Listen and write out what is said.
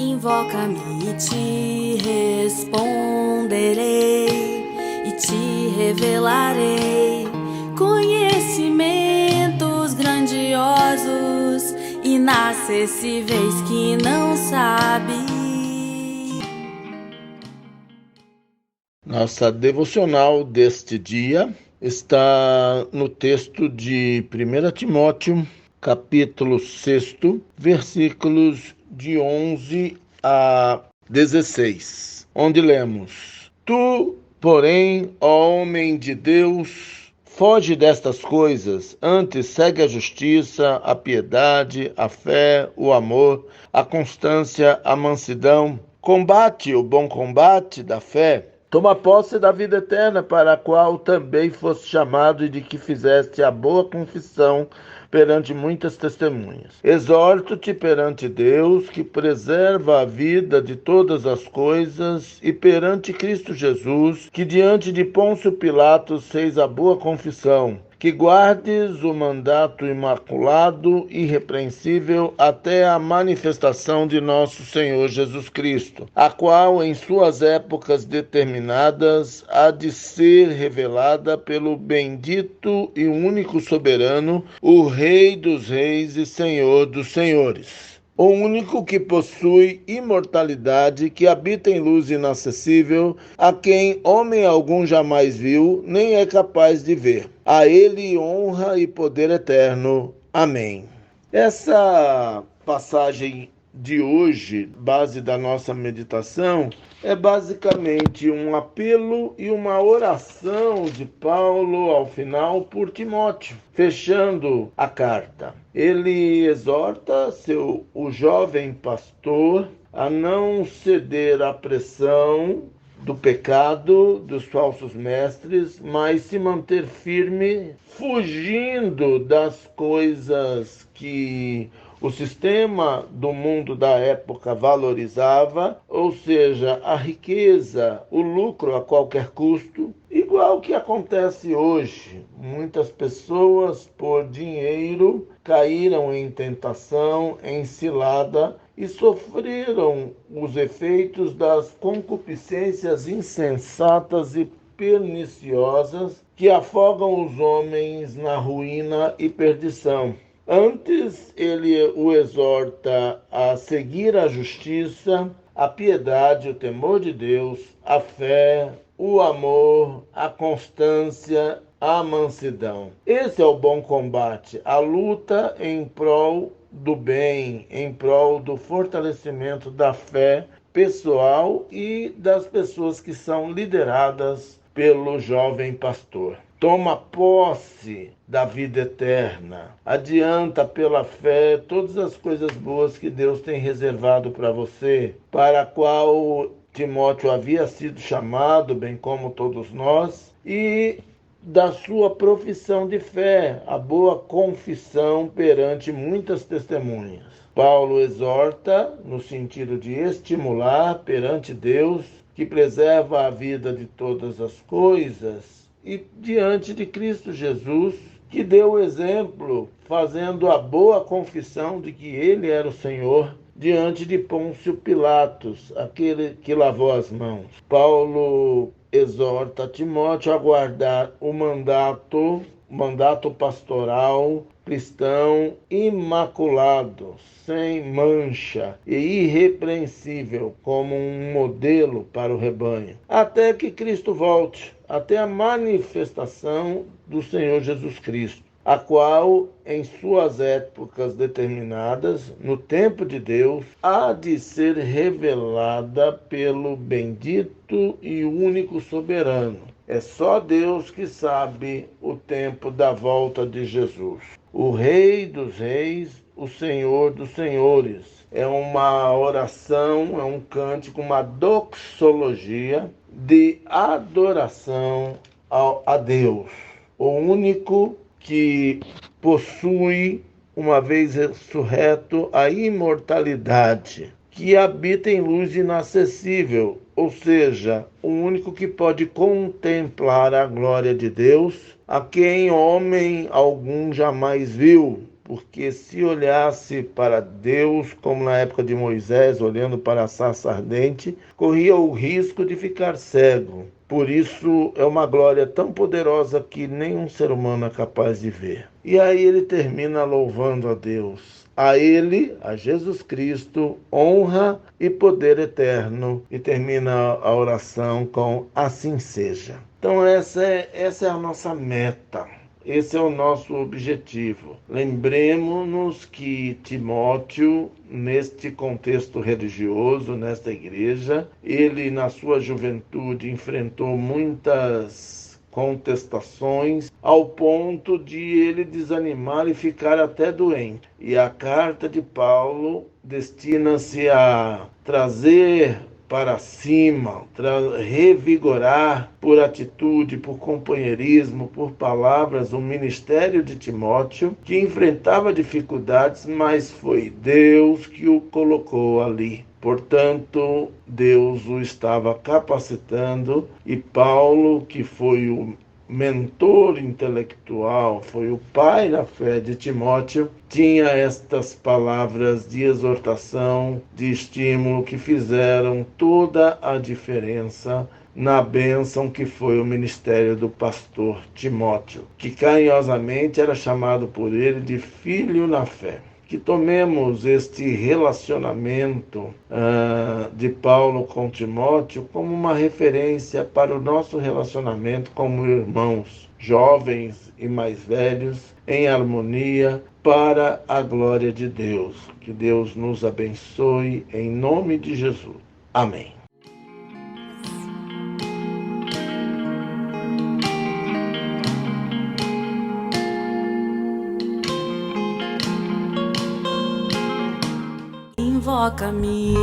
Invoca-me e te responderei, e te revelarei conhecimentos grandiosos, inacessíveis que não sabe. Nossa devocional deste dia está no texto de 1 Timóteo, capítulo 6, versículos de 11 a 16, onde lemos: Tu, porém, ó homem de Deus, foge destas coisas, antes segue a justiça, a piedade, a fé, o amor, a constância, a mansidão. Combate o bom combate da fé. Toma posse da vida eterna, para a qual também foste chamado e de que fizeste a boa confissão perante muitas testemunhas. Exorto-te perante Deus, que preserva a vida de todas as coisas, e perante Cristo Jesus, que diante de Pôncio Pilatos fez a boa confissão, que guardes o mandato imaculado e irrepreensível até a manifestação de nosso Senhor Jesus Cristo, a qual, em suas épocas determinadas, há de ser revelada pelo bendito e único soberano, o Rei dos Reis e Senhor dos Senhores. O único que possui imortalidade, que habita em luz inacessível, a quem homem algum jamais viu, nem é capaz de ver. A ele honra e poder eterno. Amém. Essa passagem de hoje, base da nossa meditação, é basicamente um apelo e uma oração de Paulo ao final por Timóteo, fechando a carta. Ele exorta o jovem pastor a não ceder à pressão do pecado, dos falsos mestres, mas se manter firme, fugindo das coisas que o sistema do mundo da época valorizava, ou seja, a riqueza, o lucro a qualquer custo, igual que acontece hoje. Muitas pessoas, por dinheiro, caíram em tentação, em cilada e sofreram os efeitos das concupiscências insensatas e perniciosas que afogam os homens na ruína e perdição. Antes, ele o exorta a seguir a justiça, a piedade, o temor de Deus, a fé, o amor, a constância, a mansidão. Esse é o bom combate, a luta em prol do bem, em prol do fortalecimento da fé pessoal e das pessoas que são lideradas pelo jovem pastor. Toma posse da vida eterna. Adianta pela fé todas as coisas boas que Deus tem reservado para você, para a qual Timóteo havia sido chamado, bem como todos nós, e da sua profissão de fé, a boa confissão perante muitas testemunhas. Paulo exorta no sentido de estimular perante Deus, que preserva a vida de todas as coisas, e diante de Cristo Jesus, que deu o exemplo, fazendo a boa confissão de que ele era o Senhor, diante de Pôncio Pilatos, aquele que lavou as mãos. Paulo exorta Timóteo a guardar o mandato pastoral cristão imaculado, sem mancha e irrepreensível, como um modelo para o rebanho, até que Cristo volte, até a manifestação do Senhor Jesus Cristo, a qual, em suas épocas determinadas, no tempo de Deus, há de ser revelada pelo bendito e único soberano. É só Deus que sabe o tempo da volta de Jesus. O Rei dos Reis, o Senhor dos Senhores. É uma oração, é um cântico, uma doxologia de adoração a Deus, o único que possui, uma vez ressurreto, a imortalidade, que habita em luz inacessível, ou seja, o único que pode contemplar a glória de Deus, a quem homem algum jamais viu, porque se olhasse para Deus, como na época de Moisés, olhando para a sarça ardente, corria o risco de ficar cego. Por isso é uma glória tão poderosa que nenhum ser humano é capaz de ver. E aí ele termina louvando a Deus. A ele, a Jesus Cristo, honra e poder eterno. E termina a oração com assim seja. Então essa é a nossa meta. Esse é o nosso objetivo. Lembremos-nos que Timóteo, neste contexto religioso, nesta igreja, ele na sua juventude enfrentou muitas contestações ao ponto de ele desanimar e ficar até doente. E a carta de Paulo destina-se a trazer para cima, revigorar por atitude, por companheirismo, por palavras, o ministério de Timóteo, que enfrentava dificuldades, mas foi Deus que o colocou ali. Portanto, Deus o estava capacitando e Paulo, que foi o mentor intelectual, foi o pai na fé de Timóteo, tinha estas palavras de exortação, de estímulo que fizeram toda a diferença na bênção que foi o ministério do pastor Timóteo, que carinhosamente era chamado por ele de filho na fé. Que tomemos este relacionamento de Paulo com Timóteo como uma referência para o nosso relacionamento como irmãos, jovens e mais velhos, em harmonia, para a glória de Deus. Que Deus nos abençoe em nome de Jesus. Amém. Invoca-me.